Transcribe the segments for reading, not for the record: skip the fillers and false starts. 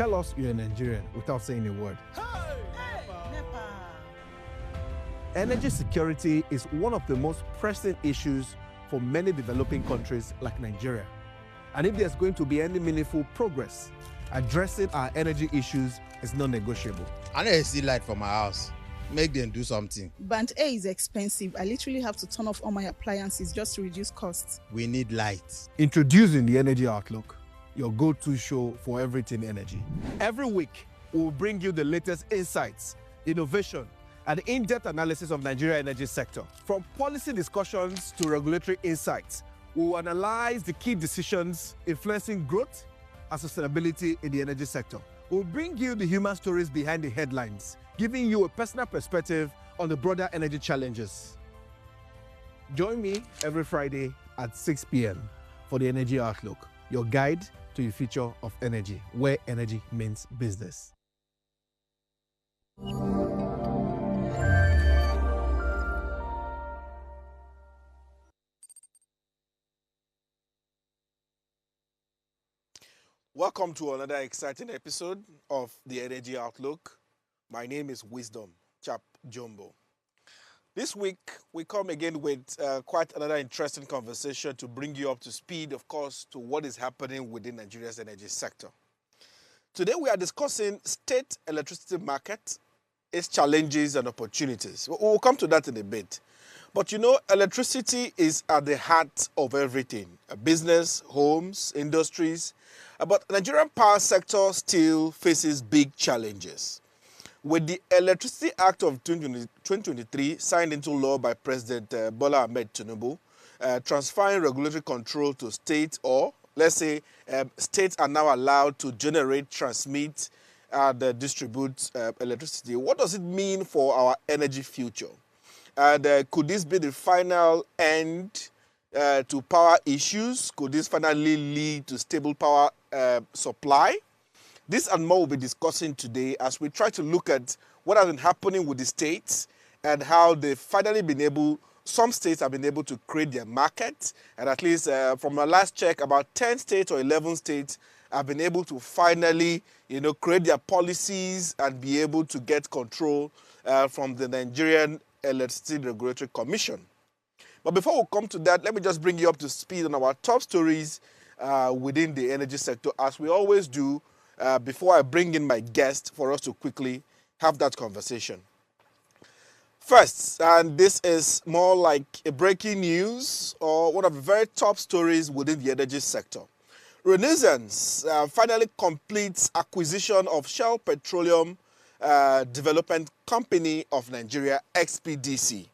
Tell us you're a Nigerian without saying a word. Energy security is one of the most pressing issues for many developing countries like Nigeria. And if there's going to be any meaningful progress, addressing our energy issues is non-negotiable. I need to see light from my house. Make them do something. Band A is expensive. I literally have to turn off all my appliances just to reduce costs. We need light. Introducing the Energy Outlook, your go-to show for everything energy. Every week, we'll bring you the latest insights, innovation, and in-depth analysis of Nigeria's energy sector. From policy discussions to regulatory insights, we will analyze the key decisions influencing growth and sustainability in the energy sector. We'll bring you the human stories behind the headlines, giving you a personal perspective on the broader energy challenges. Join me every Friday at 6 p.m. for the Energy Outlook, your guide to the future of energy, where energy means business. Welcome to another exciting episode of the Energy Outlook. My name is Wisdom Chap Jumbo. This week, we come again with quite another interesting conversation to bring you up to speed, of course, to what is happening within Nigeria's energy sector. Today, we are discussing state electricity market, its challenges and opportunities. We'll come to that in a bit. But you know, electricity is at the heart of everything. Business, homes, industries. But the Nigerian power sector still faces big challenges. With the Electricity Act of 2023 signed into law by President Bola Ahmed Tinubu, transferring regulatory control to states, or let's say states are now allowed to generate, transmit, and distribute electricity. What does it mean for our energy future? And could this be the final end to power issues? Could this finally lead to stable power supply? This and more we'll be discussing today as we try to look at what has been happening with the states and how they've finally been able, some states have been able to create their market. And at least from our last check, about 10 states or 11 states have been able to finally, create their policies and be able to get control from the Nigerian Electricity Regulatory Commission. But before we come to that, let me just bring you up to speed on our top stories within the energy sector, as we always do, before I bring in my guest for us to quickly have that conversation. First, and this is more like a breaking news or one of the very top stories within the energy sector. Renaissance finally completes acquisition of Shell Petroleum Development Company of Nigeria, XPDC.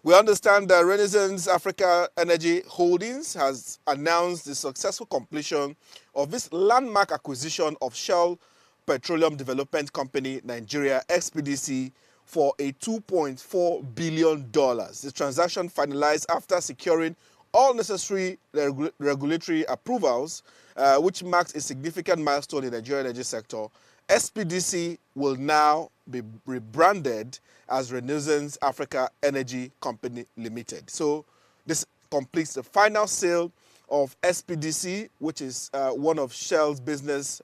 We understand that Renaissance Africa Energy Holdings has announced the successful completion of this landmark acquisition of Shell Petroleum Development Company Nigeria, XPDC, for a $2.4 billion. The transaction finalized after securing all necessary regulatory approvals, which marks a significant milestone in the Nigerian energy sector. SPDC will now be rebranded as Renaissance Africa Energy Company Limited. So this completes the final sale of SPDC, which is one of Shell's business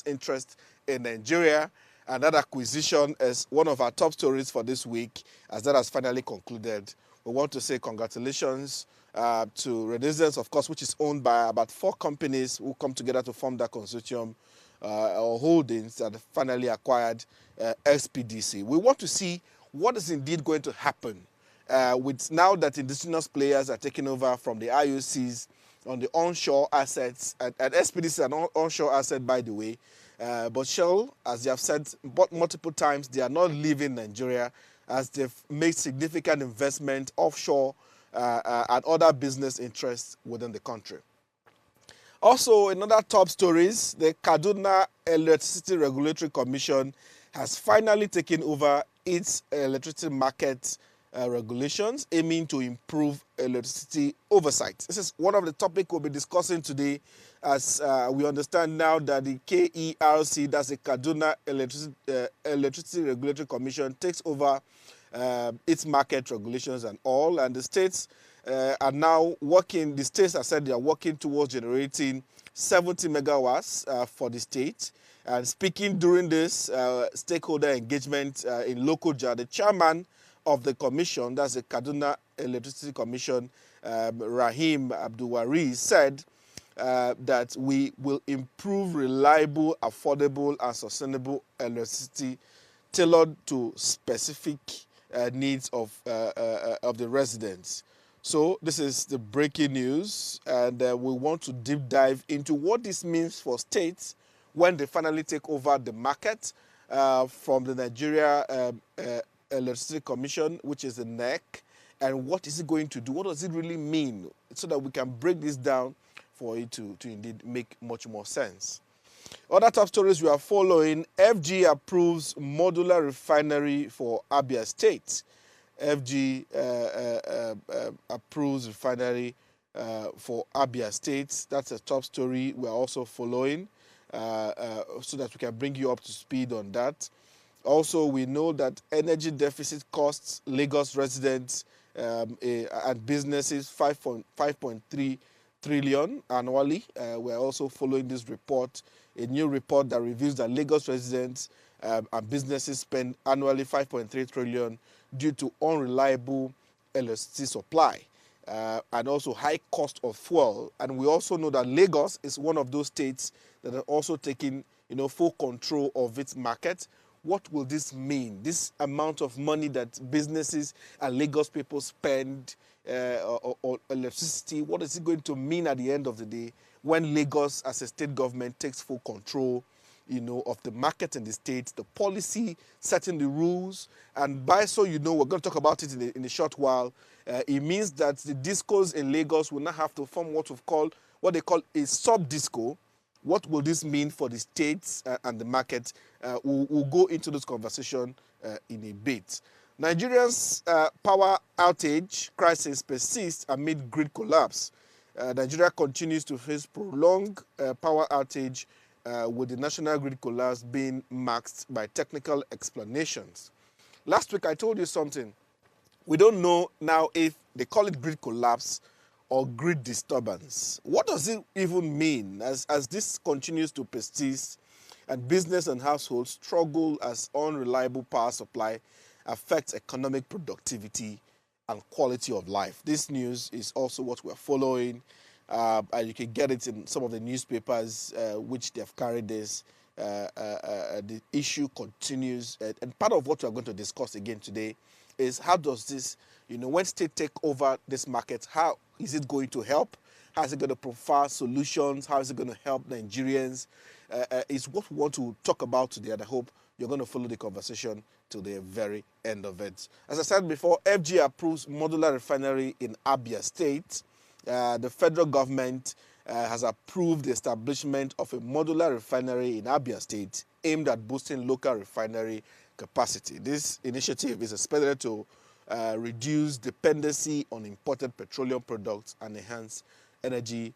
interest in Nigeria. And that acquisition is one of our top stories for this week, as that has finally concluded. We want to say congratulations to Renaissance, of course, which is owned by about 4 companies who come together to form that consortium or holdings that finally acquired SPDC. We want to see what is indeed going to happen with now that indigenous players are taking over from the IOCs on the onshore assets. And SPDC is an onshore asset, by the way. But Shell, as they have said multiple times, they are not leaving Nigeria, as they've made significant investment offshore and other business interests within the country. Also, in other top stories, the Kaduna Electricity Regulatory Commission has finally taken over its electricity market regulations, aiming to improve electricity oversight. This is one of the topics we'll be discussing today, as we understand now that the KERC, that's the Kaduna Electricity Regulatory Commission, takes over its market regulations and all, and the states are now working, the states have said they are working towards generating 70 megawatts for the state, And speaking during this stakeholder engagement in Lokoja, the chairman of the commission, that's the Kaduna Electricity Commission, Rahim Abdulwari, said that we will improve reliable, affordable, and sustainable electricity tailored to specific needs of the residents. So this is the breaking news, and we want to deep dive into what this means for states when they finally take over the market from the Nigeria Electricity Commission, which is the NEC, and what is it going to do? What does it really mean? So that we can break this down for it to indeed make much more sense. Other top stories we are following: FG approves modular refinery for Abia State. FG approves refinery for Abia State. That's a top story we are also following so that we can bring you up to speed on that. Also, we know that energy deficit costs Lagos residents and businesses 5.3 trillion annually. We're also following this report, a new report that reveals that Lagos residents and businesses spend annually 5.3 trillion due to unreliable electricity supply and also high cost of fuel. And we also know that Lagos is one of those states that are also taking, full control of its market. What will this mean? This amount of money that businesses and Lagos people spend on electricity, what is it going to mean at the end of the day when Lagos as a state government takes full control of the market in the state, the policy, setting the rules? And by so we're going to talk about it in a short while. It means that the discos in Lagos will not have to form what they call a sub-disco. What will this mean for the states and the market? We'll go into this conversation in a bit. Nigeria's power outage crisis persists amid grid collapse. Nigeria continues to face prolonged power outage with the national grid collapse being marked by technical explanations. Last week I told you something. We don't know now if they call it grid collapse or grid disturbance. What does it even mean as this continues to persist and business and households struggle as unreliable power supply affects economic productivity and quality of life? This news is also what we're following, and you can get it in some of the newspapers which they've carried this. The issue continues, and part of what we're going to discuss again today is how does this, when state take over this market, how is it going to help? How is it going to provide solutions? How is it going to help Nigerians? Is what we want to talk about today, and I hope you're going to follow the conversation to the very end of it. As I said before, FG approves modular refinery in Abia State. The federal government has approved the establishment of a modular refinery in Abia State aimed at boosting local refinery capacity. This initiative is expected to reduce dependency on imported petroleum products and enhance energy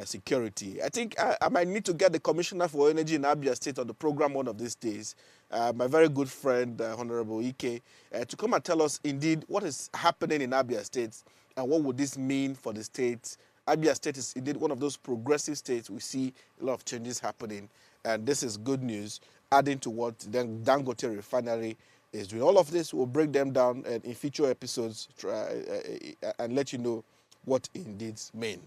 security. I think I might need to get the Commissioner for Energy in Abia State on the program one of these days, my very good friend, Honorable Ike, to come and tell us indeed what is happening in Abia State and what would this mean for the state. Abia State is indeed one of those progressive states. We see a lot of changes happening, and this is good news, adding to what the Dangote refinery is doing. All of this will break them down in future episodes and let you know what indeed mean.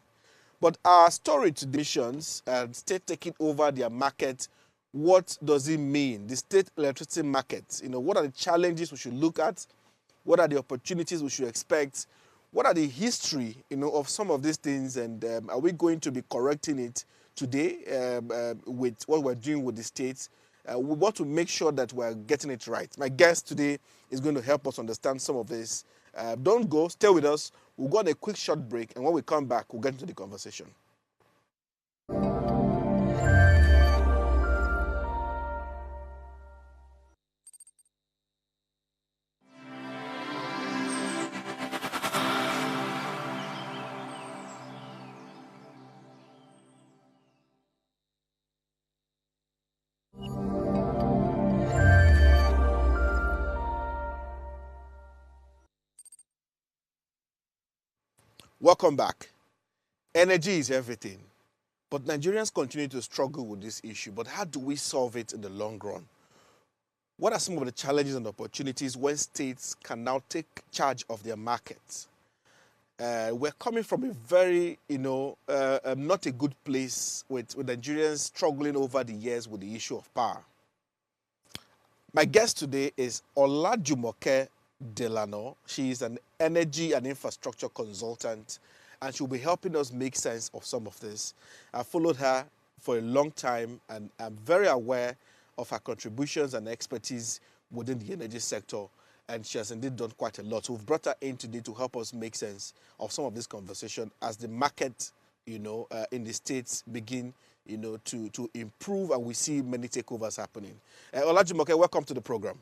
But our story to the missions and state taking over their market, what does it mean? The state electricity market, what are the challenges we should look at? What are the opportunities we should expect? What are the history, of some of these things? And are we going to be correcting it today with what we're doing with the states? We want to make sure that we're getting it right. My guest today is going to help us understand some of this. Don't go, stay with us. We'll go on a quick short break, and when we come back, we'll get into the conversation. Welcome back. Energy is everything. But Nigerians continue to struggle with this issue. But how do we solve it in the long run? What are some of the challenges and opportunities when states can now take charge of their markets? We're coming from a very, not a good place with Nigerians struggling over the years with the issue of power. My guest today is Olajumoke Delano. She is an energy and infrastructure consultant, and she'll be helping us make sense of some of this. I've followed her for a long time, and I'm very aware of her contributions and expertise within the energy sector, and she has indeed done quite a lot. So we've brought her in today to help us make sense of some of this conversation as the market, in the States begin, to improve, and we see many takeovers happening. Olajumoke, welcome to the program.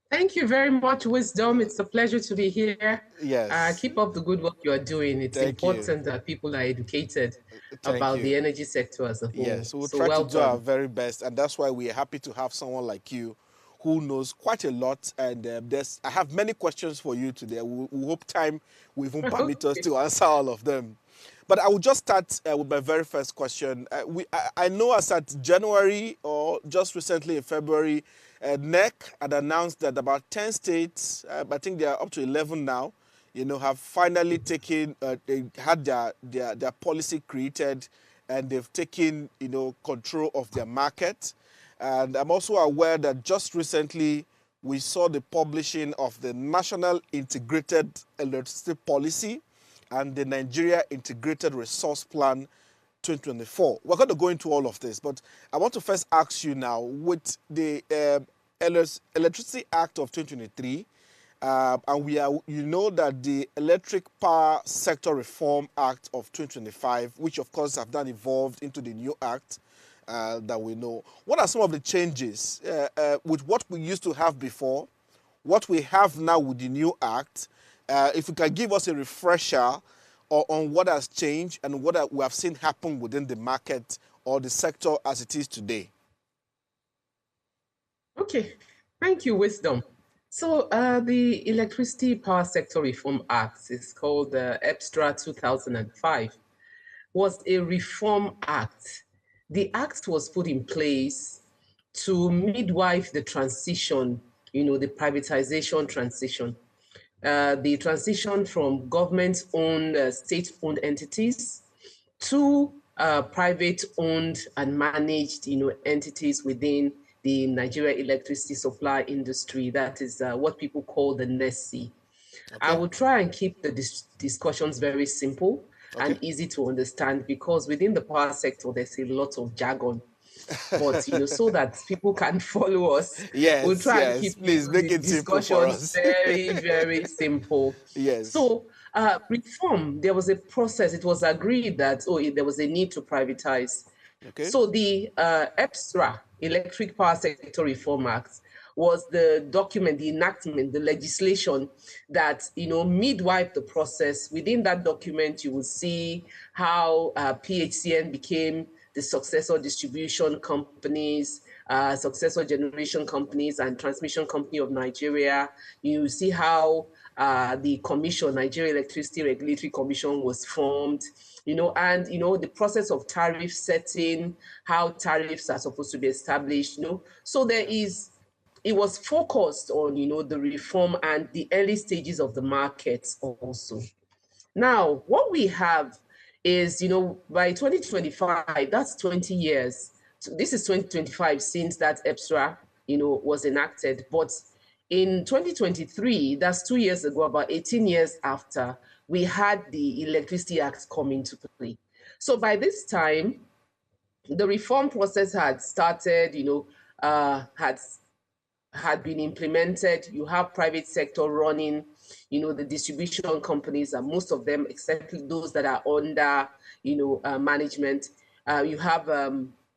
Thank you very much, Wisdom. It's a pleasure to be here. Yes. Keep up the good work you are doing. It's Thank you. important that people are educated Thank about you. the energy sector as a whole. Yes, we'll So try to do our welcome. very best, and that's why we're happy to have someone like you who knows quite a lot. And I have many questions for you today. We hope time will even permit us to answer all of them. But I will just start with my very first question. I know as at January or just recently in February, NEC had announced that about 10 states, I think they are up to 11 now, have finally taken, they had their policy created, and they've taken, control of their market. And I'm also aware that just recently we saw the publishing of the National Integrated Electricity Policy and the Nigeria Integrated Resource Plan 2024. We're going to go into all of this, but I want to first ask you now, with the Electricity Act of 2023, and you know that the Electric Power Sector Reform Act of 2025, which of course have then evolved into the new act that we know. What are some of the changes with what we used to have before, what we have now with the new act? If you can give us a refresher on what has changed and what we have seen happen within the market or the sector as it is today. Okay, thank you, Wisdom. So the Electricity Power Sector Reform Act is called the EPSTRA 2005, was a reform act. The act was put in place to midwife the transition, the privatization transition. The transition from government-owned, state-owned entities to private-owned and managed, entities within the Nigeria electricity supply industry. That is what people call the NESI. Okay. I will try and keep the discussions very simple and easy to understand, because within the power sector, there's a lot of jargon. But so that people can follow us, we'll try and keep the discussions very, very simple. Yes. So reform, there was a process. It was agreed that there was a need to privatize. Okay. So the EPSTRA, Electric Power Sector Reform Act, was the document, the enactment, the legislation that, midwife the process. Within that document, you will see how PHCN became the successor distribution companies, successor generation companies, and transmission company of Nigeria. You see how the commission, Nigeria Electricity Regulatory Commission, was formed, and the process of tariff setting, how tariffs are supposed to be established, So it was focused on, the reform and the early stages of the market also. Now, what we have is, by 2025, that's 20 years. So this is 2025 since that EPSTRA, was enacted. But in 2023, that's 2 years ago, about 18 years after, we had the Electricity Act come into play. So by this time, the reform process had started, had been implemented. You have private sector running, the distribution companies, and most of them, except those that are under, management. You have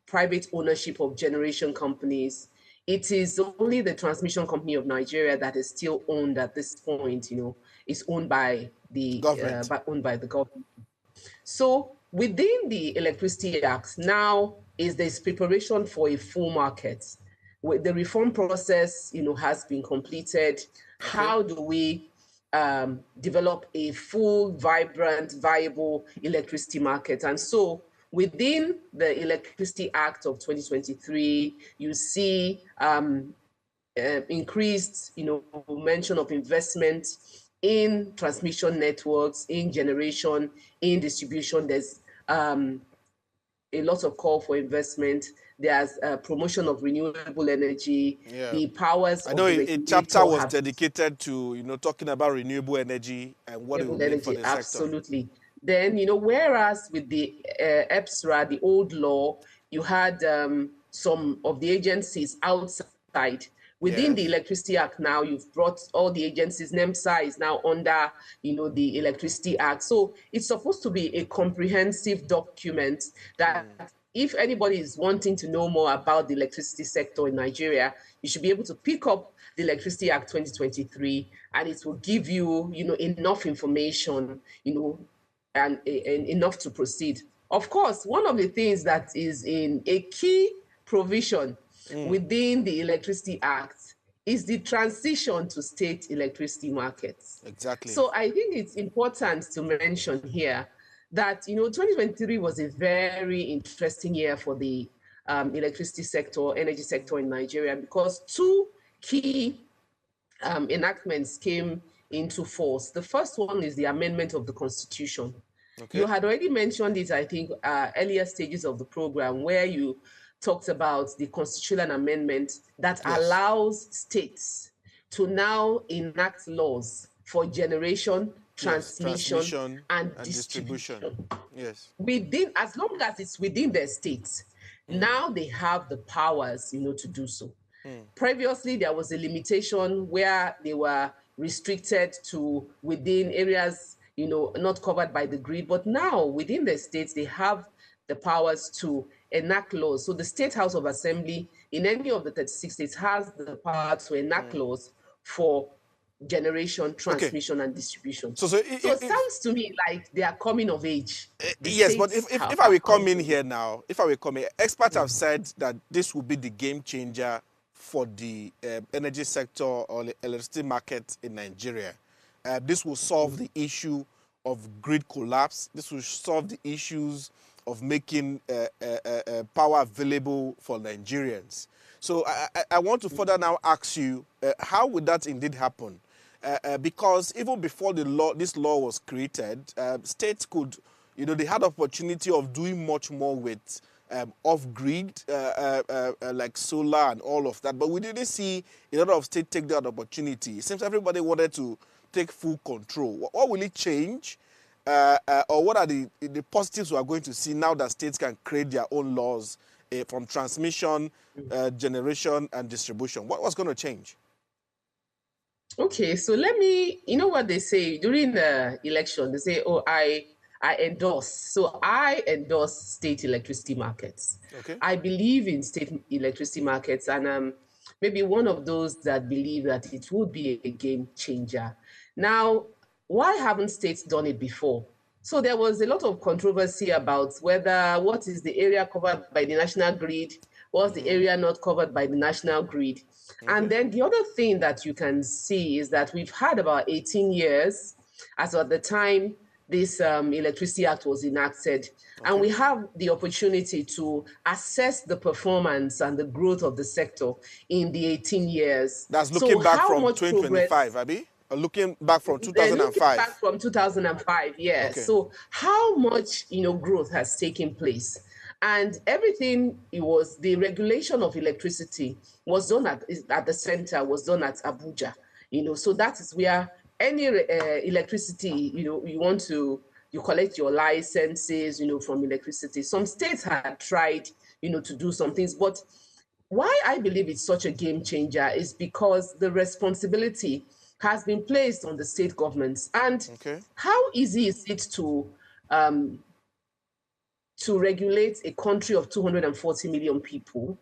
private ownership of generation companies. It is only the transmission company of Nigeria that is still owned at this point, is owned by the government. So within the Electricity Act, now is this preparation for a full market. The reform process, has been completed. Okay. How do we develop a full, vibrant, viable electricity market. And so within the Electricity Act of 2023, you see increased, mention of investment in transmission networks, in generation, in distribution. There's a lot of call for investment. There's a promotion of renewable energy. Yeah. The powers I know of the a chapter was have dedicated to, talking about renewable energy and what it would mean for the sector. Absolutely. Then, whereas with the EPSRA, the old law, you had some of the agencies outside. Within the Electricity Act now, you've brought all the agencies. NEMSA is now under, the Electricity Act. So it's supposed to be a comprehensive document that if anybody is wanting to know more about the electricity sector in Nigeria, you should be able to pick up the Electricity Act 2023, and it will give you, enough information, and enough to proceed. Of course, one of the things that is in a key provision within the Electricity Act is the transition to state electricity markets. Exactly. So I think it's important to mention here that, 2023 was a very interesting year for the electricity sector, energy sector in Nigeria, because two key enactments came into force. The first one is the amendment of the Constitution. Okay. You had already mentioned it, I think, earlier stages of the program, where you talked about the constitutional amendment that allows states to now enact laws for generation, transmission and distribution. Yes. Within, as long as it's within their states, now they have the powers, to do so. Previously, there was a limitation where they were restricted to within areas, not covered by the grid. But now, within the states, they have the powers to enact laws. So the State House of Assembly in any of the 36 states has the power to enact laws for generation, transmission, and distribution. So it sounds to me like they are coming of age. Yes, but if I will come in here now, experts have said that this will be the game changer for the energy sector or the electricity market in Nigeria. This will solve the issue of grid collapse. This will solve the issues of making power available for Nigerians. So I want to further now ask you, how would that indeed happen? Because even before this law was created, states could, they had opportunity of doing much more with off-grid, like solar and all of that. But we didn't see a lot of states take that opportunity. It seems everybody wanted to take full control. What will it change? Or what are the positives we are going to see now that states can create their own laws from transmission, generation, and distribution? What's going to change? Okay, so let me, what they say during the election, they say, oh, I endorse. So I endorse state electricity markets. Okay. I believe in state electricity markets, and maybe one of those that believe that it would be a game changer. Now, why haven't states done it before? So there was a lot of controversy about what is the area covered by the national grid, what's the area not covered by the national grid. Okay. And then the other thing that you can see is that we've had about 18 years as at the time this Electricity Act was enacted. Okay. And we have the opportunity to assess the performance and the growth of the sector in the 18 years. That's looking back from 2025, Abby? Looking back from 2005. Looking back from 2005, yeah. Okay. So how much, growth has taken place? And everything, it was the regulation of electricity was done at the center, was done at Abuja, so that is where any electricity, you collect your licenses, from electricity. Some states had tried, to do some things, but why I believe it's such a game changer is because the responsibility has been placed on the state governments. And how easy is it to regulate a country of 240 million people,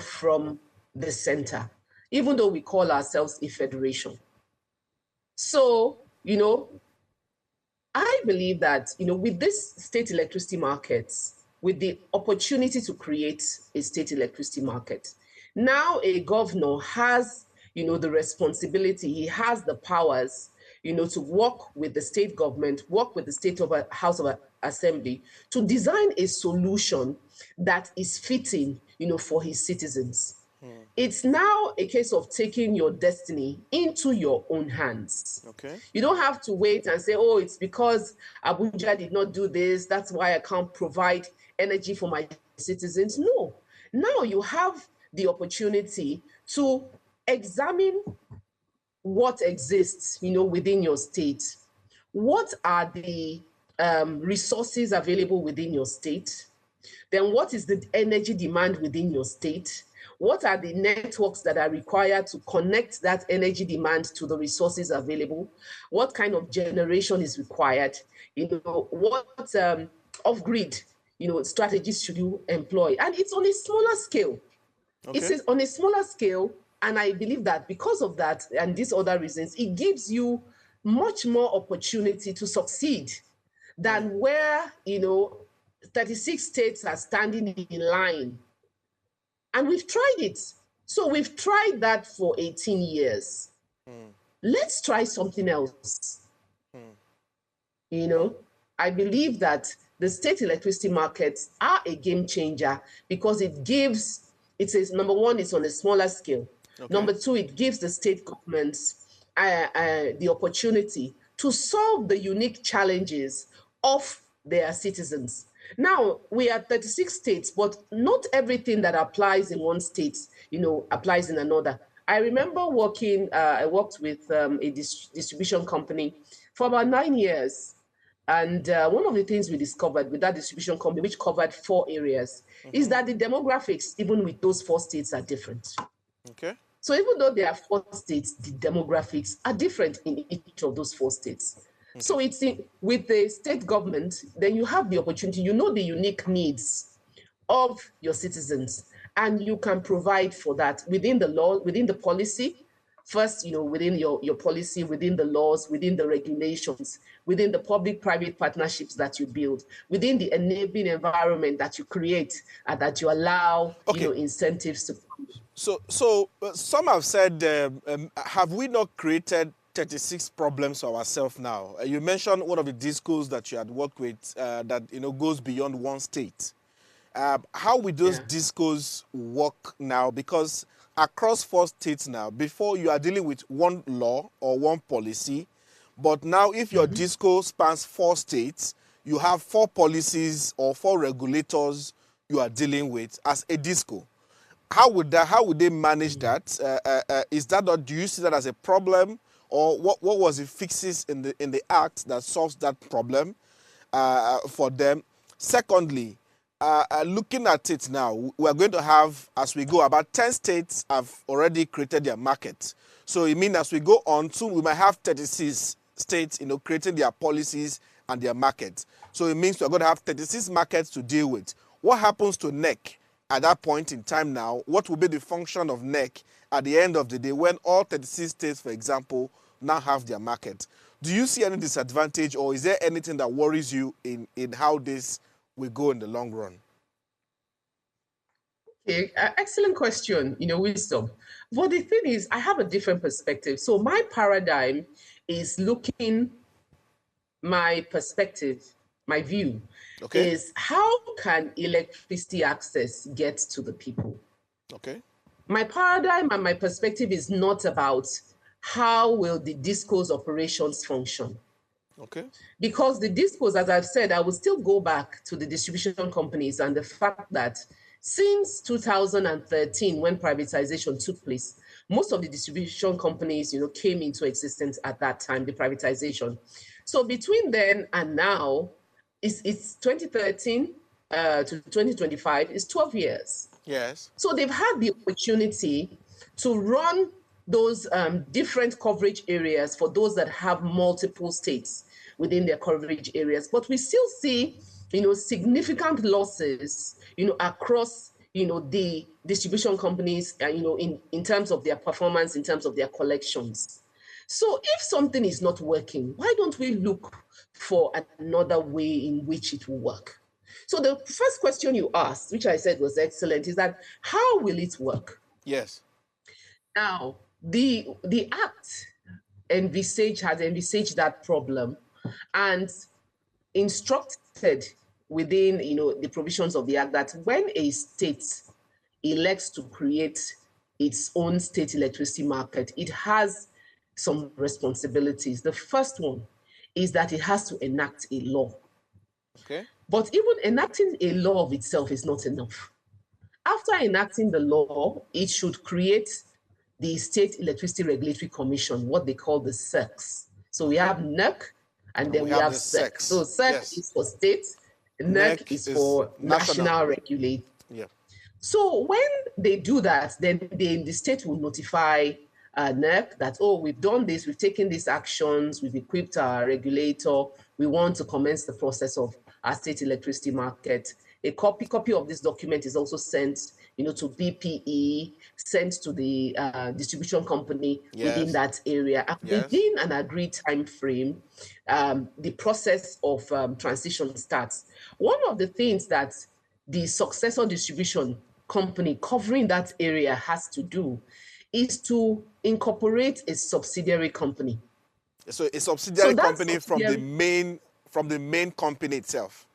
from the center, even though we call ourselves a federation? So, I believe that, with this state electricity markets, with the opportunity to create a state electricity market, now a governor has, the responsibility, he has the powers, to work with the state government, work with the state of House of Assembly to design a solution that is fitting, for his citizens. It's now a case of taking your destiny into your own hands. Okay. You don't have to wait and say, oh, it's because Abuja did not do this, that's why I can't provide energy for my citizens. No. Now you have the opportunity to examine what exists, within your state. What are the resources available within your state? Then what is the energy demand within your state? What are the networks that are required to connect that energy demand to the resources available? What kind of generation is required? What off-grid, strategies should you employ? And it's on a smaller scale. Okay. It's on a smaller scale, and I believe that because of that and these other reasons, it gives you much more opportunity to succeed than where, 36 states are standing in line. And we've tried it. So we've tried that for 18 years. Let's try something else. I believe that the state electricity markets are a game changer because it says, number one, it's on a smaller scale. Okay. Number two, it gives the state governments the opportunity to solve the unique challenges of their citizens. Now, we are 36 states, but not everything that applies in one state, applies in another. I remember I worked with a distribution company for about 9 years. And one of the things we discovered with that distribution company, which covered 4 areas, is that the demographics, even with those 4 states, are different. Okay. So even though there are 4 states, the demographics are different in each of those 4 states. Okay. So it's with the state government, then you have the opportunity, the unique needs of your citizens, and you can provide for that within the law, within the policy. First, within your policy, within the laws, within the regulations, within the public-private partnerships that you build, within the enabling environment that you create and that you allow, incentives to. So some have said, have we not created 36 problems for ourselves now? You mentioned one of the discos that you had worked with that goes beyond one state. How will those discos work now? Because across 4 states now, before you are dealing with one law or one policy, but now if your disco spans 4 states, you have 4 policies or 4 regulators you are dealing with as a disco. How would they manage that? Is that, or do you see that as a problem, or what was the fixes in the act that solves that problem for them? Secondly, looking at it now, we are going to have, as we go, about 10 states have already created their market. So it means as we go on, soon we might have 36 states, creating their policies and their markets. So it means we're going to have 36 markets to deal with. What happens to NEC at that point in time now? What will be the function of NEC at the end of the day when all 36 states, for example, now have their market? Do you see any disadvantage, or is there anything that worries you in how this will go in the long run? Okay, excellent question, Wisdom. But the thing is, I have a different perspective. So my paradigm is my perspective, my view, is how can electricity access get to the people? Okay. My paradigm and my perspective is not about how will the discos operations function. Okay. Because the discos, as I've said, I will still go back to the distribution companies and the fact that since 2013, when privatization took place, most of the distribution companies, came into existence at that time, the privatization. So between then and now, it's 2013 to 2025, it's 12 years. Yes. So they've had the opportunity to run those different coverage areas for those that have multiple states within their coverage areas. But we still see, significant losses, across, the distribution companies, in terms of their performance, in terms of their collections. So if something is not working, why don't we look for another way in which it will work? So the first question you asked, which I said was excellent, is that how will it work? Yes. Now, the act has envisaged that problem and instructed within the provisions of the act that when a state elects to create its own state electricity market, it has some responsibilities. The first one is that it has to enact a law. Okay. But even enacting a law of itself is not enough. After enacting the law, it should create the State Electricity Regulatory Commission, what they call the SERCs. So we have NERC, and then we have the SERC. SERCs. So SERC Yes. is for state, NERC is for national regulation. Yeah. So when they do that, then the state will notify NERC that, oh, we've done this, we've taken these actions, we've equipped our regulator, we want to commence the process of our state electricity market. A copy of this document is also sent, to BPE, sent to the distribution company within that area. And within an agreed time frame, the process of transition starts. One of the things that the successor distribution company covering that area has to do is to incorporate a subsidiary company. So a subsidiary company from the main company itself.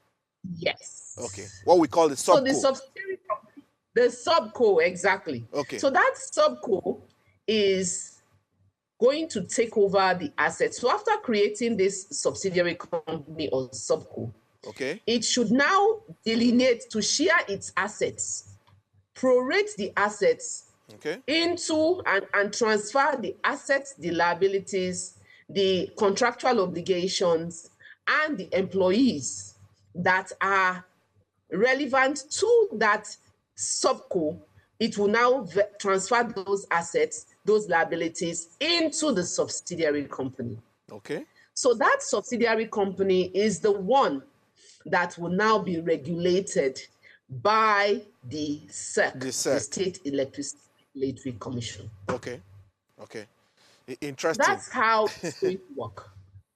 Yes. Okay. What we call the subco. So the subsidiary company, the subco, exactly. Okay. So that subco is going to take over the assets. So after creating this subsidiary company or subco, okay, it should now delineate to share its assets, prorate the assets into and transfer the assets, the liabilities, the contractual obligations, and the employees that are relevant to that subco. It will now transfer those assets, those liabilities into the subsidiary company. Okay. So that subsidiary company is the one that will now be regulated by the SERC, the State Electricity Regulatory Commission. Okay. Okay. Interesting. That's how it's going to work.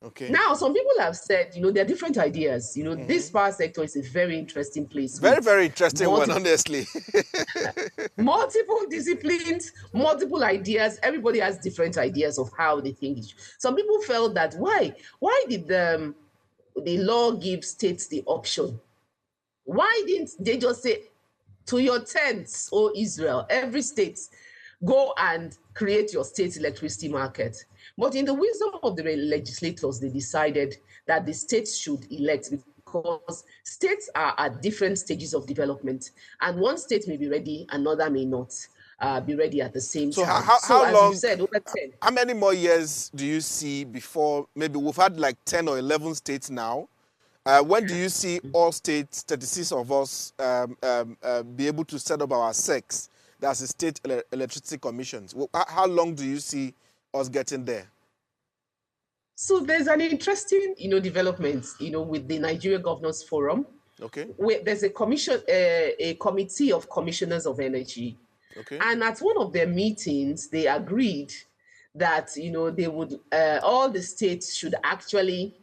Okay. Now, some people have said, there are different ideas. This power sector is a very interesting place. Very, very interesting one, honestly. Multiple disciplines, multiple ideas. Everybody has different ideas of how they think. Some people felt that why did the law give states the option? Why didn't they just say, to your tents, O Israel, every state, go and create your state electricity market? But in the wisdom of the legislators, they decided that the states should elect, because states are at different stages of development, and one state may be ready, another may not be ready at the same time. How as long? You said, over 10. How many more years do you see before maybe we've had like 10 or 11 states now? When do you see all states, 36 of us, be able to set up our SECs, that's the State Electricity Commissions? How long do you see us getting there? So there's an interesting, development, with the Nigeria Governors Forum. Okay. Where there's a commission, a committee of commissioners of energy. Okay. And at one of their meetings, they agreed that, they would, all the states should actually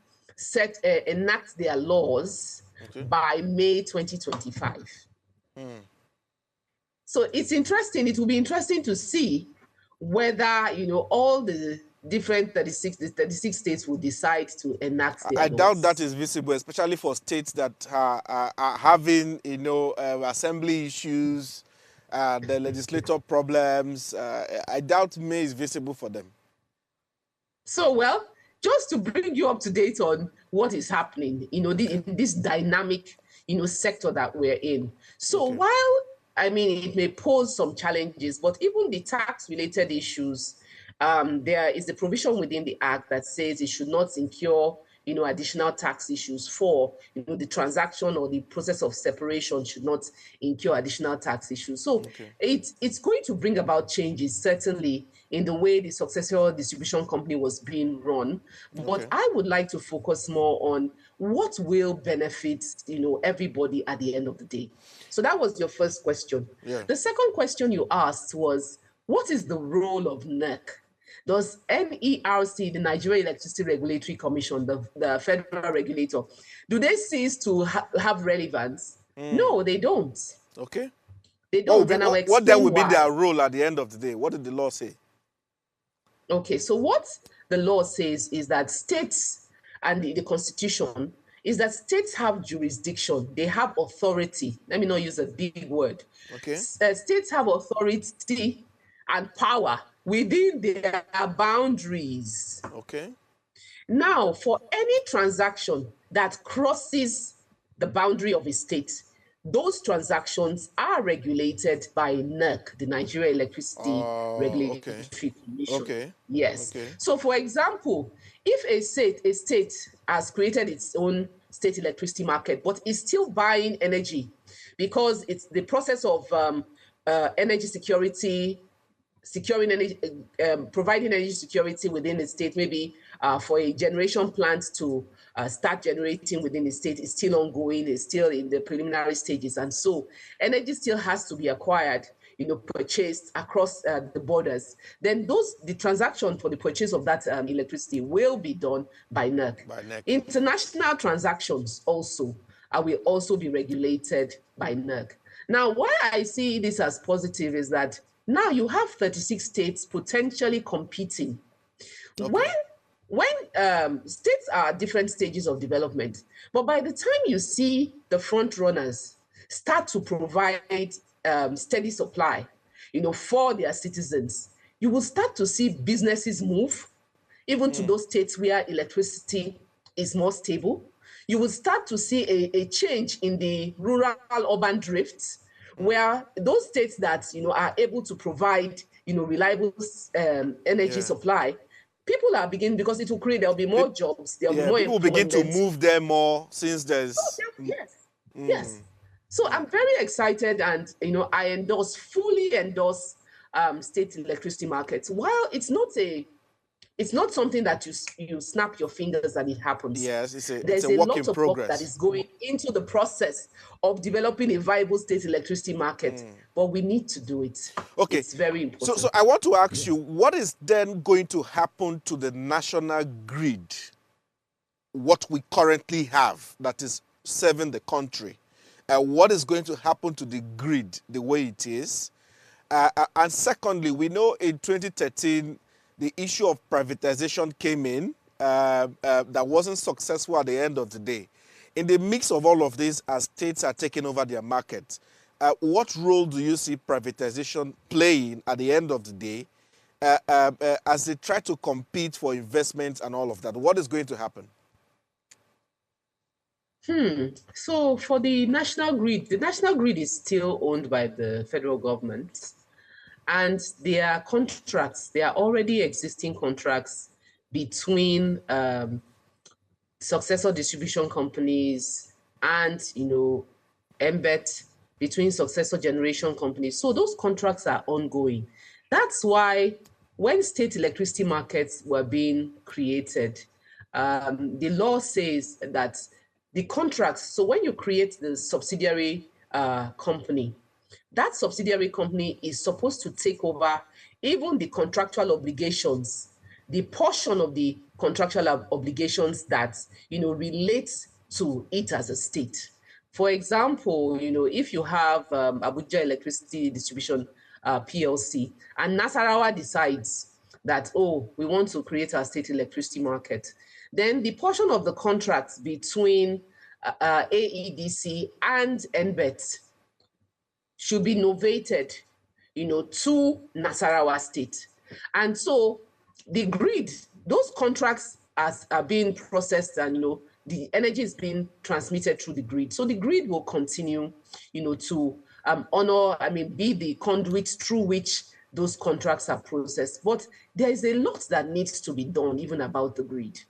enact their laws by May 2025. So it's interesting. It will be interesting to see whether, all the different 36 states will decide to enact their laws. I doubt that is visible, especially for states that are having, assembly issues, the legislator problems. I doubt May is visible for them. So, well, just to bring you up to date on what is happening, in this dynamic, sector that we're in. So while, it may pose some challenges, but even the tax-related issues, there is a provision within the Act that says it should not incur, additional tax issues for, the transaction or the process of separation should not incur additional tax issues. So it's going to bring about changes, certainly, in the way the successor distribution company was being run. But I would like to focus more on what will benefit, everybody at the end of the day. So that was your first question. Yeah. The second question you asked was, what is the role of NERC? Does NERC, the Nigeria Electricity Regulatory Commission, the federal regulator, do they cease to have relevance? No, they don't. Okay. They don't. What then would be their role at the end of the day? What did the law say? Okay, so what the law says is that states and the Constitution is that states have jurisdiction, they have authority. Let me not use a big word. Okay. States have authority and power within their boundaries. Okay. Now, for any transaction that crosses the boundary of a state, those transactions are regulated by NERC, the Nigeria Electricity Okay. Regulatory Commission. Okay. Yes. Okay. So, for example, if a state has created its own state electricity market, but is still buying energy because it's the process of energy security, securing energy, providing energy security within the state, maybe for a generation plant to start generating within the state is still ongoing, is still in the preliminary stages. And so energy still has to be acquired, purchased across the borders. Then the transaction for the purchase of that electricity will be done by NERC. By NEC. International transactions also will also be regulated by NERC. Now, why I see this as positive is that now you have 36 states potentially competing. Okay. When states are at different stages of development, but by the time you see the front runners start to provide steady supply, for their citizens, you will start to see businesses move, even to those states where electricity is more stable. You will start to see a change in the rural-urban drift, where those states that are able to provide reliable energy supply, people are beginning, because it will create, there'll be more jobs, there'll be more people begin to employment. move there more since there's Yes. So I'm very excited, and I fully endorse state electricity markets. While it's not something that you snap your fingers and it happens. Yes, it's There's a a work lot in of work that progress. is going into the process of developing a viable state electricity market, but we need to do it. Okay. It's very important. So I want to ask you, what is then going to happen to the national grid, what we currently have that is serving the country? What is going to happen to the grid the way it is? And secondly, we know in 2013, the issue of privatization came in that wasn't successful at the end of the day. In the mix of all of this, as states are taking over their market, what role do you see privatization playing at the end of the day as they try to compete for investments and all of that? What is going to happen? So for the national grid is still owned by the federal government, and there are contracts, there are already existing contracts between successor distribution companies and embed between successor generation companies. So those contracts are ongoing. That's why when state electricity markets were being created, the law says that the contracts, so when you create the subsidiary company, that subsidiary company is supposed to take over even the contractual obligations, the portion of the contractual obligations that relates to it as a state. For example, if you have Abuja Electricity Distribution PLC, and Nasarawa decides that, oh, we want to create our state electricity market, then the portion of the contract between AEDC and NBET should be novated, to Nasarawa State. And so the grid, those contracts are being processed, and the energy is being transmitted through the grid. So the grid will continue, to be the conduit through which those contracts are processed. But there is a lot that needs to be done even about the grid,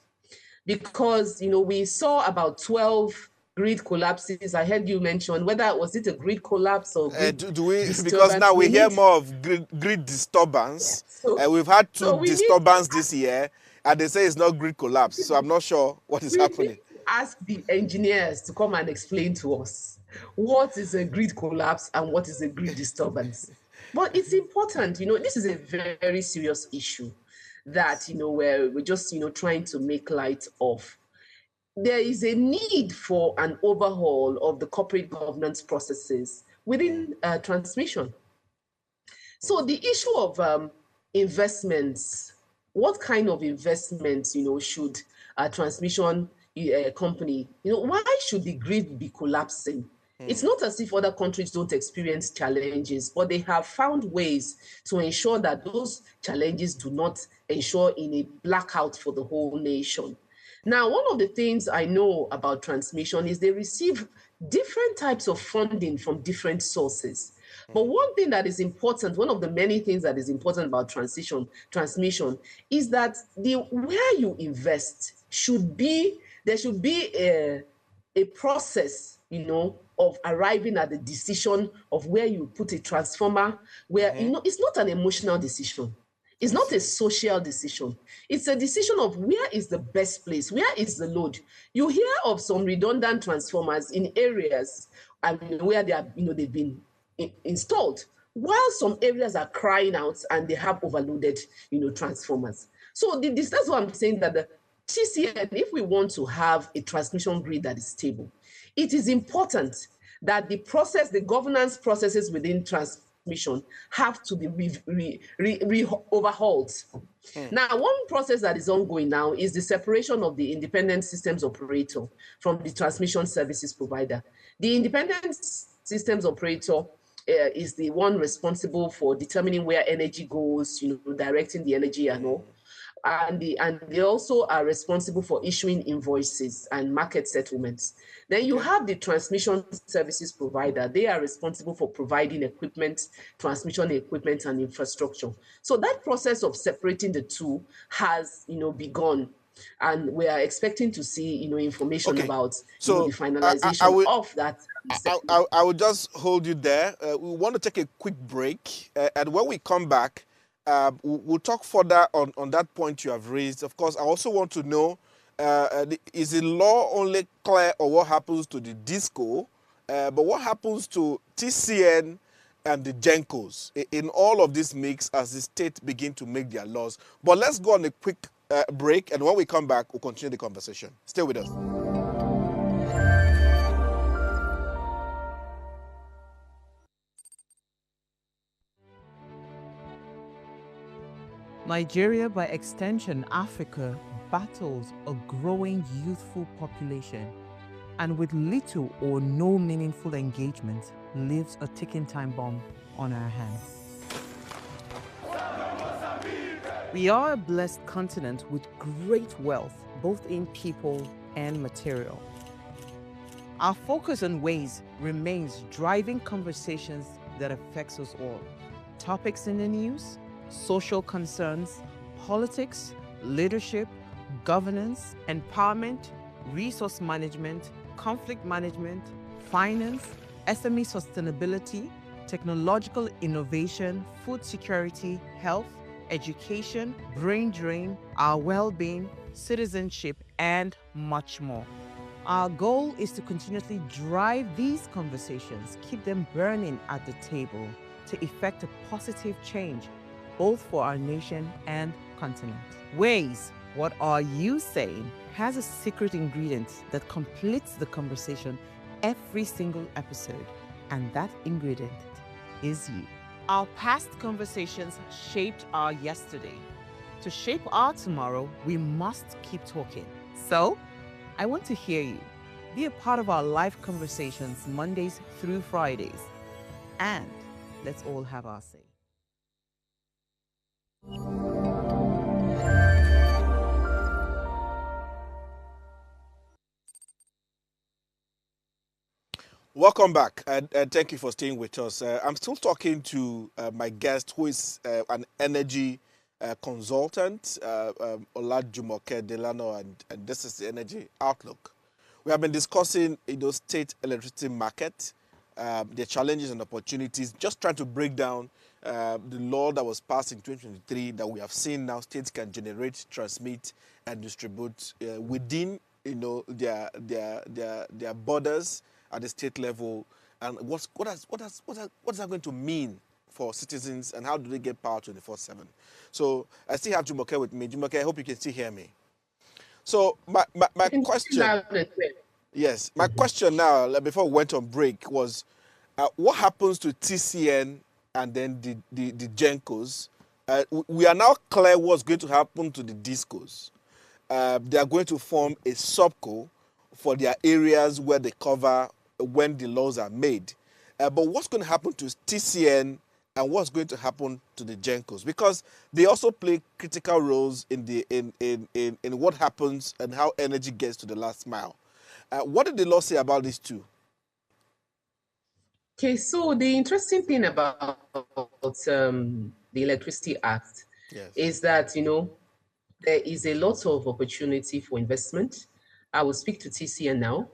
because we saw about 12 grid collapses. I heard you mention whether was it a grid collapse or grid disturbance. Because now we hear more of grid disturbance. We've had two disturbance this year, and they say it's not grid collapse. So I'm not sure what is happening. Need to ask the engineers to come and explain to us what is a grid collapse and what is a grid disturbance. But it's important, this is a very, very serious issue that we're just trying to make light of. There is a need for an overhaul of the corporate governance processes within transmission. So the issue of investments what kind of investments, should a transmission company, why should the grid be collapsing? It's not as if other countries don't experience challenges, but they have found ways to ensure that those challenges do not ensure in a blackout for the whole nation. Now, one of the things I know about transmission is they receive different types of funding from different sources. But one thing that is important, one of the many things that is important about transmission is that where you invest there should be a process, of arriving at the decision of where you put a transformer, where, it's not an emotional decision. It's not a social decision. It's a decision of where is the best place, where is the load. You hear of some redundant transformers in areas where they are, they've been installed, while some areas are crying out and they have overloaded, transformers. So that's what I'm saying, that the TCN, if we want to have a transmission grid that is stable, it is important that the governance processes within transmission have to be overhauled. Now, one process that is ongoing now is the separation of the independent systems operator from the transmission services provider. The independent systems operator is the one responsible for determining where energy goes, directing the energy and all. And they also are responsible for issuing invoices and market settlements. Then you have the transmission services provider. They are responsible for providing equipment, transmission equipment and infrastructure. So that process of separating the two has, begun. And we are expecting to see, information about the finalization of that. I will just hold you there. We want to take a quick break. And when we come back, we'll talk further on that point you have raised. Of course, I also want to know, is the law only clear on what happens to the DISCO, but what happens to TCN and the GENCOs in all of this mix as the state begin to make their laws? But let's go on a quick break, and when we come back, we'll continue the conversation. Stay with us. Nigeria, by extension Africa, battles a growing youthful population, and with little or no meaningful engagement, leaves a ticking time bomb on our hands. We are a blessed continent with great wealth, both in people and material. Our focus on ways remains driving conversations that affects us all. Topics in the news, social concerns, politics, leadership, governance, empowerment, resource management, conflict management, finance, SME sustainability, technological innovation, food security, health, education, brain drain, our well-being, citizenship, and much more. Our goal is to continuously drive these conversations, keep them burning at the table to effect a positive change, both for our nation and continent. Ways, what are you saying, has a secret ingredient that completes the conversation every single episode, and that ingredient is you. Our past conversations shaped our yesterday. To shape our tomorrow, we must keep talking. So, I want to hear you. Be a part of our live conversations Mondays through Fridays. And let's all have our say. Welcome back, and thank you for staying with us. I'm still talking to my guest, who is an energy consultant, Olajumoke Delano, and this is the Energy Outlook. We have been discussing state electricity market, the challenges and opportunities, just trying to break down the law that was passed in 2023 that we have seen now states can generate, transmit, and distribute within their borders at the state level, and what is that going to mean for citizens, and how do they get power 24/7? So I still have Jumoke with me. Jumoke, I hope you can still hear me. So my question, yes, my question now, before we went on break, was what happens to TCN and then the GENCOs We are now clear what's going to happen to the discos. They are going to form a subco for their areas where they cover when the laws are made. But what's going to happen to TCN and what's going to happen to the Gencos? Because they also play critical roles in what happens and how energy gets to the last mile. What did the law say about these two? Okay, so the interesting thing about the Electricity Act is that, there is a lot of opportunity for investment. I will speak to TCN now.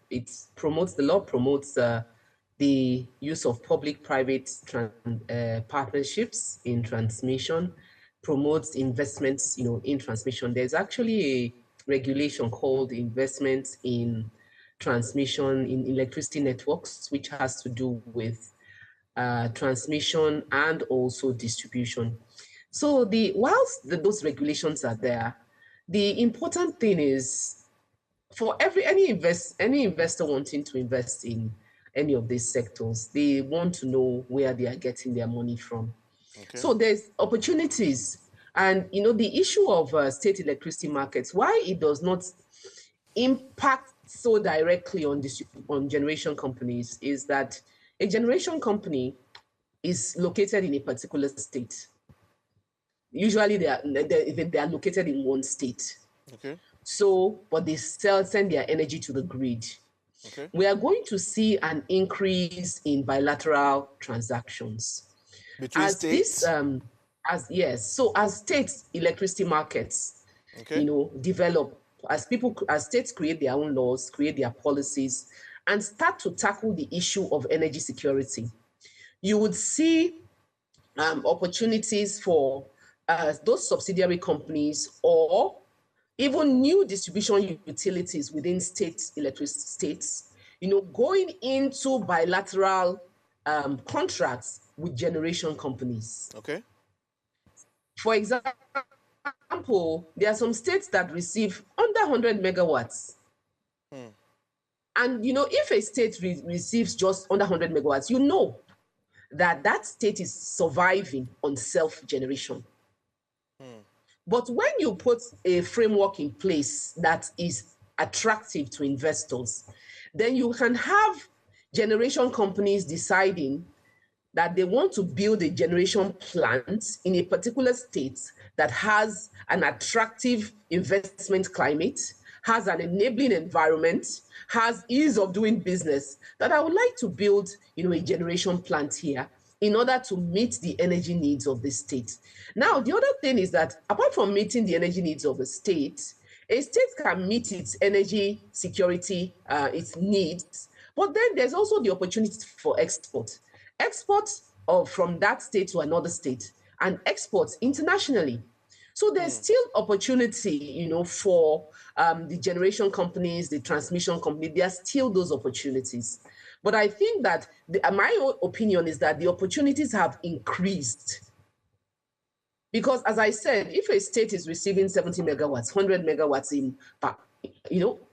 The law promotes the use of public-private partnerships in transmission, promotes investments, in transmission. There's actually a regulation called investments in transmission in electricity networks, which has to do with transmission and also distribution. So whilst those regulations are there, the important thing is for any investor wanting to invest in any of these sectors, they want to know where they are getting their money from. Okay. So there's opportunities, and the issue of state electricity markets, why it does not impact so directly on generation companies is that a generation company is located in a particular state. Usually they are located in one state. Okay. So, but they send their energy to the grid. Okay. We are going to see an increase in bilateral transactions. Between states? So as states' electricity markets, develop, as states create their own laws, create their policies, and start to tackle the issue of energy security, you would see opportunities for those subsidiary companies or even new distribution utilities within electricity states, going into bilateral contracts with generation companies. Okay. For example, there are some states that receive under 100 megawatts. And, if a state receives just under 100 megawatts, that state is surviving on self-generation. But when you put a framework in place that is attractive to investors, then you can have generation companies deciding that they want to build a generation plant in a particular state that has an attractive investment climate, has an enabling environment, has ease of doing business, that I would like to build, a generation plant here in order to meet the energy needs of the state. Now, the other thing is that apart from meeting the energy needs of a state can meet its energy security, its needs, but then there's also the opportunity for export from that state to another state and exports internationally. So there's still opportunity, for the generation companies, the transmission company. There are still those opportunities. But I think that my own opinion is that the opportunities have increased. Because as I said, if a state is receiving 70 megawatts, 100 megawatts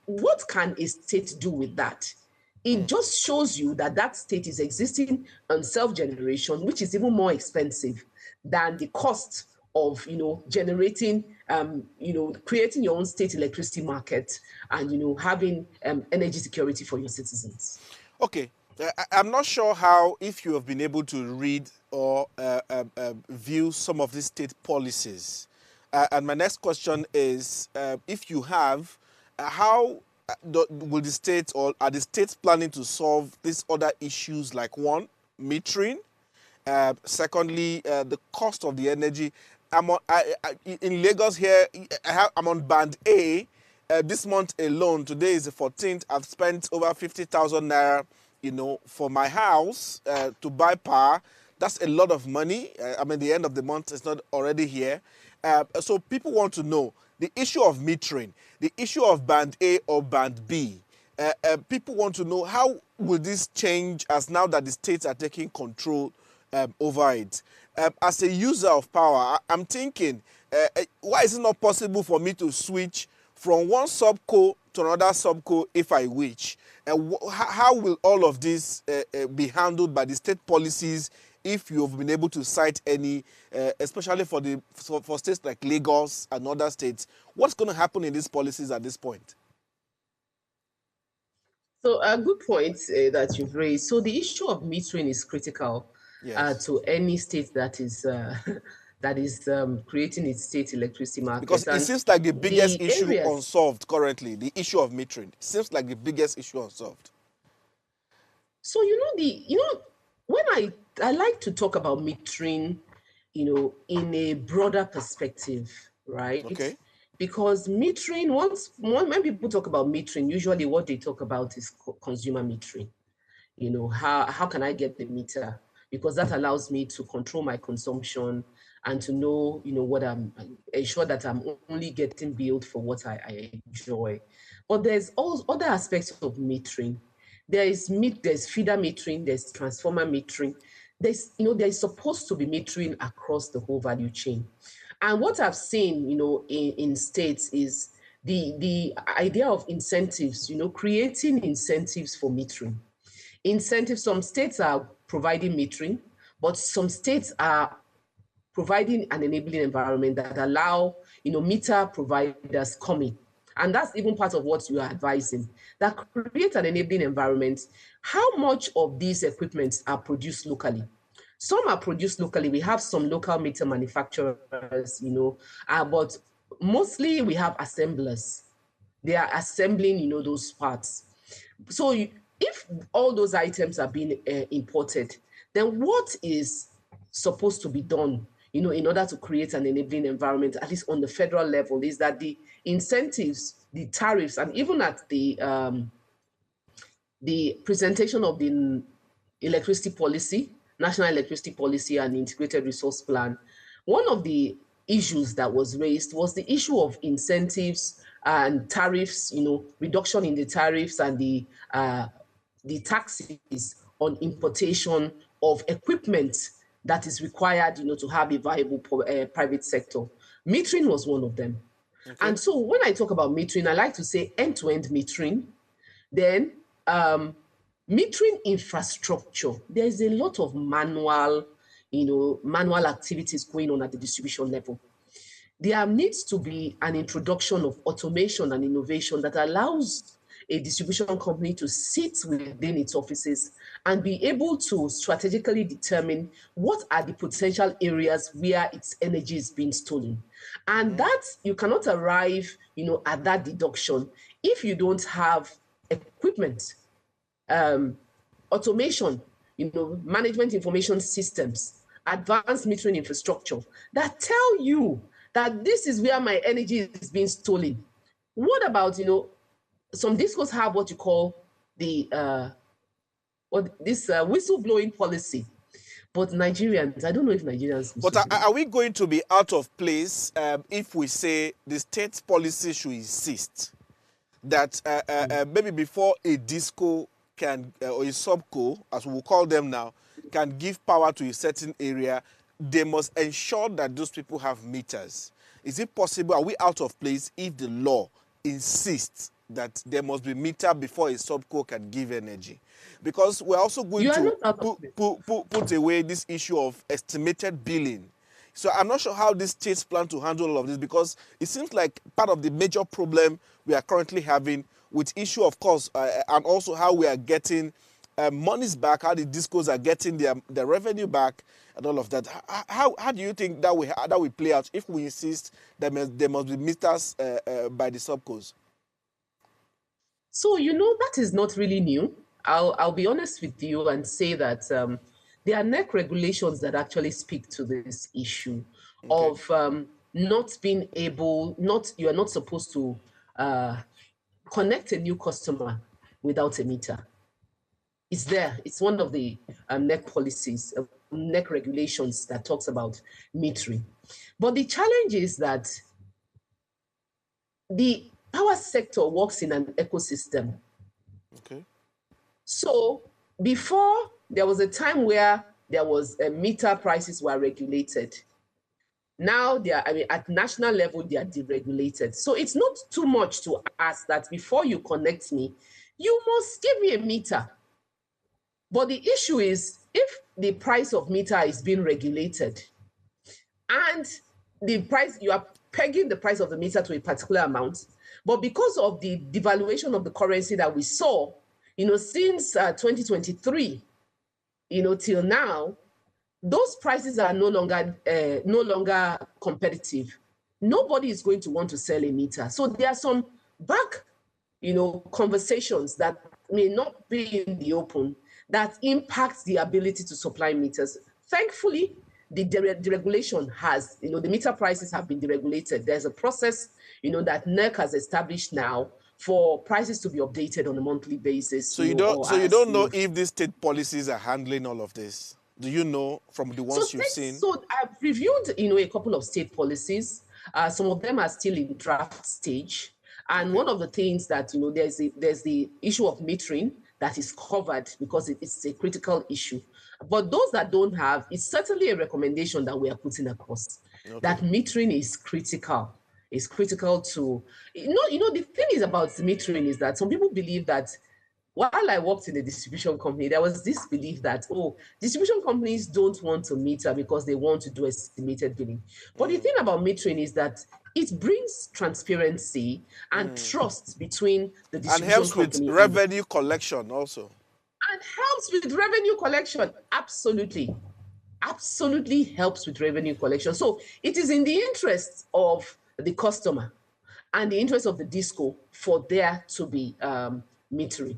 what can a state do with that? It just shows you that state is existing on self-generation, which is even more expensive than the cost of, generating, creating your own state electricity market and, having energy security for your citizens. Okay. I'm not sure if you have been able to read or view some of these state policies. And my next question is, if you have, how will the states or are the states planning to solve these other issues like one, metering, secondly, the cost of the energy? In Lagos here, I'm on band A. This month alone, today is the 14th, I've spent over 50,000 naira, for my house to buy power. That's a lot of money. The end of the month is not already here. So people want to know the issue of metering, the issue of band A or band B. People want to know how will this change as now that the states are taking control over it. As a user of power, I'm thinking, why is it not possible for me to switch from one subco to another subco if I wish? How will all of this be handled by the state policies if you've been able to cite any, especially for states like Lagos and other states, what's going to happen in these policies at this point? So a good point that you've raised. So the issue of metering is critical to any state that is creating its state electricity market. Because it seems like the biggest issue unsolved currently, the issue of metering, seems like the biggest issue unsolved. So when I like to talk about metering, in a broader perspective, right? Okay. Because metering, when people talk about metering, usually what they talk about is consumer metering. How can I get the meter? Because that allows me to control my consumption and to know, what ensure that I'm only getting billed for what I enjoy. But there's also other aspects of metering. There's feeder metering, there's transformer metering. There's supposed to be metering across the whole value chain. And what I've seen, in states is the idea of incentives, creating incentives for metering. Incentives, some states are providing metering, but some states are providing an enabling environment that allow, meter providers coming. And that's even part of what you are advising, that create an enabling environment. How much of these equipments are produced locally? Some are produced locally. We have some local meter manufacturers, but mostly we have assemblers. They are assembling, those parts. So if all those items are being imported, then what is supposed to be done, in order to create an enabling environment, at least on the federal level, is that the incentives, the tariffs, and even at the presentation of the electricity policy, National Electricity Policy and Integrated Resource Plan, one of the issues that was raised was the issue of incentives and tariffs, reduction in the tariffs and the taxes on importation of equipment that is required, to have a viable private sector. Metering was one of them. Okay. And so when I talk about metering, I like to say end-to-end metering. Then metering infrastructure. There's a lot of manual activities going on at the distribution level. There needs to be an introduction of automation and innovation that allows a distribution company to sit within its offices and be able to strategically determine what are the potential areas where its energy is being stolen. And that you cannot arrive, at that deduction if you don't have equipment, automation, management information systems, advanced metering infrastructure that tell you that this is where my energy is being stolen. What about, some discos have what you call the whistleblowing policy, but Nigerians, I don't know if Nigerians. But are we going to be out of place if we say the state policy should insist that maybe before a disco can or a subco, as we will call them now, can give power to a certain area, they must ensure that those people have meters? Is it possible? Are we out of place if the law insists that there must be meter before a subco can give energy? Because we're also going to put away this issue of estimated billing. So I'm not sure how these states plan to handle all of this, because it seems like part of the major problem we are currently having with issue, of course, and also how we are getting monies back, how the discos are getting their revenue back and all of that. How do you think that will play out if we insist that there must be meters by the subcos? So, that is not really new. I'll be honest with you and say that there are NEC regulations that actually speak to this issue of not being able, you are not supposed to connect a new customer without a meter. It's there. It's one of the NEC policies, NEC regulations that talks about metering. But the challenge is that the power sector works in an ecosystem. Okay. So before, there was a time where there was meter prices were regulated. Now at national level, they are deregulated. So it's not too much to ask that before you connect me, you must give me a meter. But the issue is, if the price of meter is being regulated and the price, you are pegging the price of the meter to a particular amount, but because of the devaluation of the currency that we saw, since 2023, till now, those prices are no longer competitive. Nobody is going to want to sell a meter. So there are some back, conversations that may not be in the open that impacts the ability to supply meters. Thankfully, the deregulation has, the meter prices have been deregulated. There's a process, that NERC has established now for prices to be updated on a monthly basis. So you don't know if these state policies are handling all of this. Do you know from the ones you've seen? So I've reviewed, a couple of state policies. Some of them are still in draft stage. And one of the things that, there's the issue of metering that is covered because it's a critical issue. But those that don't have, it's certainly a recommendation that we are putting across. Okay. That metering is critical. It's critical to, the thing is about metering is that some people believe that while I worked in a distribution company, there was this belief that, distribution companies don't want to meter because they want to do estimated billing. But the thing about metering is that it brings transparency and trust between the distribution company. And helps with revenue collection also. And helps with revenue collection. Absolutely. Absolutely helps with revenue collection. So it is in the interest of the customer and the interest of the disco for there to be metering.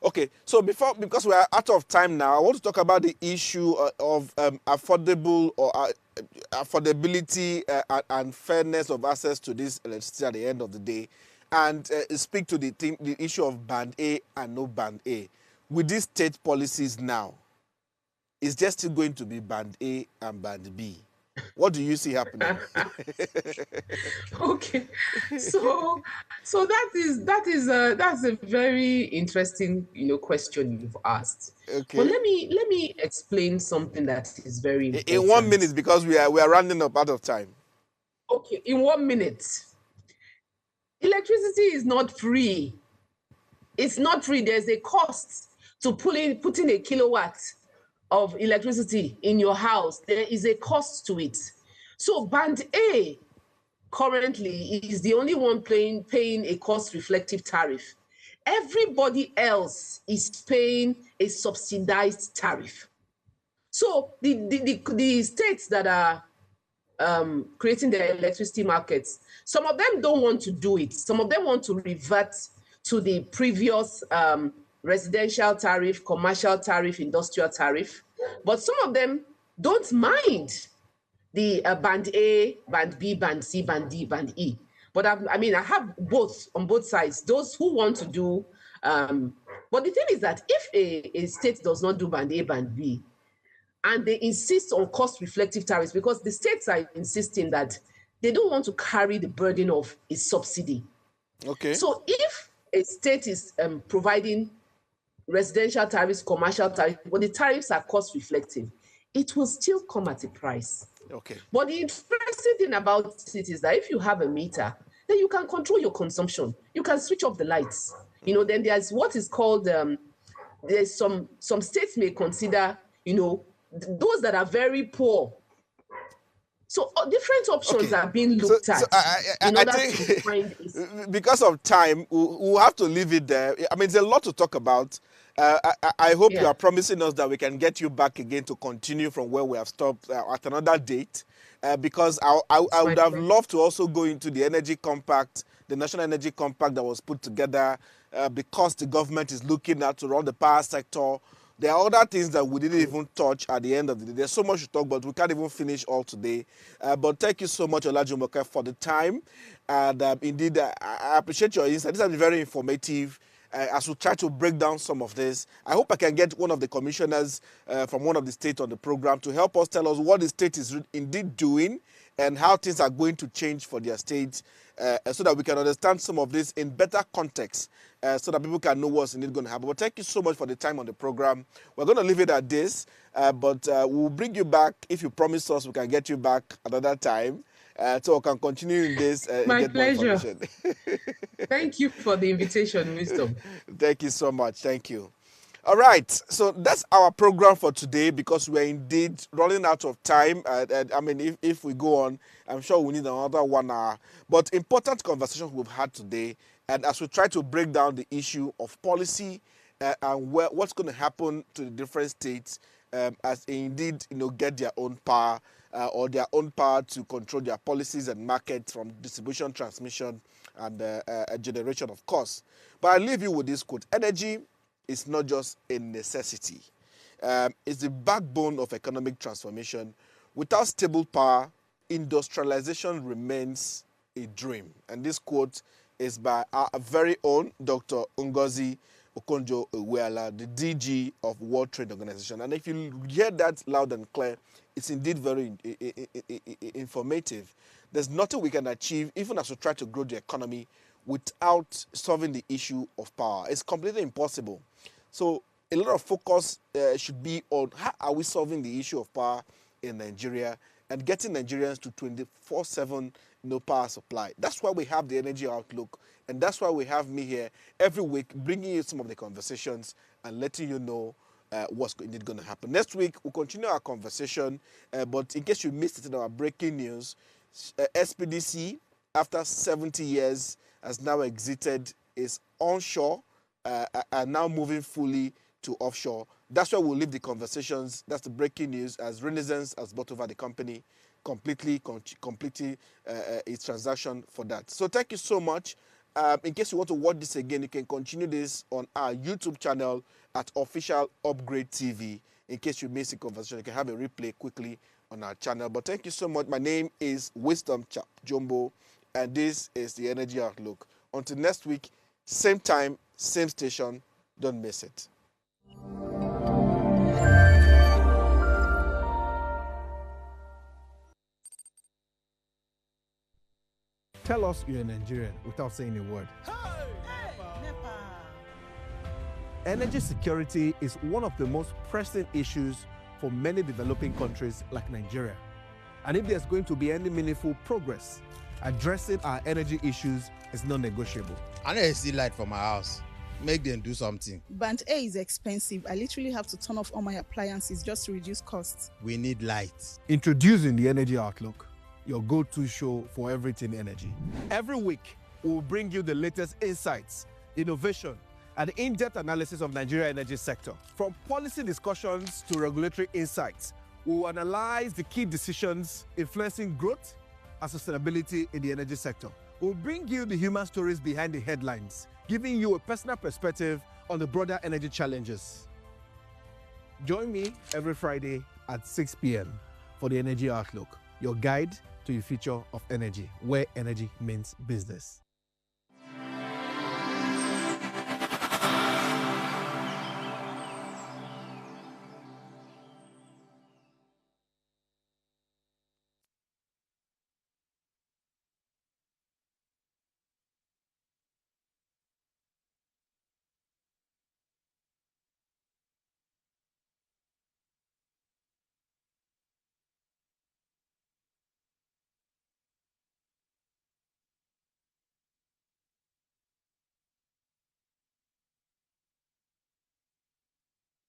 Okay, so because we are out of time now, I want to talk about the issue of affordability and fairness of access to this electricity at the end of the day, and speak to the issue of Band A and no Band A. With these state policies now, is there still going to be Band A and Band B? What do you see happening? Okay, so that's a very interesting question you've asked. Okay, but let me explain something that is very important. In 1 minute, because we are running up out of time. Okay, in 1 minute, electricity is not free. It's not free. There's a cost to putting a kilowatt of electricity in your house. There is a cost to it. So Band A currently is the only one paying a cost-reflective tariff. Everybody else is paying a subsidized tariff. So the states that are creating their electricity markets, some of them don't want to do it. Some of them want to revert to the previous residential tariff, commercial tariff, industrial tariff. But some of them don't mind the Band A, Band B, Band C, Band D, Band E. But I have both on both sides, those who want to do, but the thing is that if a state does not do Band A, Band B, and they insist on cost-reflective tariffs, because the states are insisting that they don't want to carry the burden of a subsidy. Okay. So if a state is providing residential tariffs, commercial tariffs, but the tariffs are cost-reflective, it will still come at a price. Okay. But the interesting thing about it is that if you have a meter, then you can control your consumption. You can switch off the lights. Then there's what is called, there's some states may consider, those that are very poor. So different options are being looked at. I think because of time, we'll have to leave it there. I mean, there's a lot to talk about. I hope you are promising us that we can get you back again to continue from where we have stopped at another date. Because I would have loved to also go into the energy compact, the National Energy Compact that was put together because the government is looking at to run the power sector. There are other things that we didn't even touch at the end of the day. There's so much to talk about. We can't even finish all today. But thank you so much, Olajumoke, for the time. And indeed, I appreciate your insight. This has been very informative. As we try to break down some of this, I hope I can get one of the commissioners from one of the states on the program to help us tell us what the state is indeed doing and how things are going to change for their state so that we can understand some of this in better context so that people can know what's indeed going to happen. But thank you so much for the time on the program. We're going to leave it at this, but we'll bring you back. If you promise us, we can get you back another time. So we can continue in this. My pleasure. Thank you for the invitation, Wisdom. Thank you so much. Thank you. All right, so that's our program for today because we're indeed running out of time. And I mean, if we go on, I'm sure we need another 1 hour. But important conversations we've had today, and as we try to break down the issue of policy and what's going to happen to the different states as they indeed, get their own power or their own power to control their policies and markets from distribution, transmission, and generation, of course. But I'll leave you with this quote: energy is not just a necessity. It's the backbone of economic transformation. Without stable power, industrialization remains a dream. And this quote is by our very own Dr. Ngozi Okonjo-Iweala, the DG of World Trade Organization. And if you hear that loud and clear, it's indeed very informative. There's nothing we can achieve, even as we try to grow the economy, without solving the issue of power. It's completely impossible. So a lot of focus should be on how are we solving the issue of power in Nigeria and getting Nigerians to 24/7 power supply. That's why we have the Energy Outlook, and that's why we have me here every week bringing you some of the conversations and letting you know what's indeed going to happen. Next week, we'll continue our conversation, but in case you missed it in our breaking news, SPDC, after 70 years, has now exited its onshore and now moving fully to offshore. That's where we'll leave the conversations. That's the breaking news, as Renaissance has bought over the company, completely its transaction for that. So thank you so much. In case you want to watch this again, you can continue this on our YouTube channel at Official Upgrade TV. In case you missed the conversation, you can have a replay quickly on our channel. But thank you so much. My name is Wisdom Chap Jumbo, and this is the Energy Outlook. Until next week, same time, same station. Don't miss it. Tell us you're a Nigerian without saying a word. Energy security is one of the most pressing issues for many developing countries like Nigeria. And if there's going to be any meaningful progress, addressing our energy issues is non-negotiable. I need to see light for my house. Make them do something. Band A is expensive. I literally have to turn off all my appliances just to reduce costs. We need light. Introducing the Energy Outlook, your go-to show for everything energy. Every week, we'll bring you the latest insights, innovation, and in-depth analysis of Nigeria's energy sector. From policy discussions to regulatory insights, we'll analyze the key decisions influencing growth and sustainability in the energy sector. We'll bring you the human stories behind the headlines, giving you a personal perspective on the broader energy challenges. Join me every Friday at 6 p.m. for the Energy Outlook, your guide to the future of energy, where energy means business.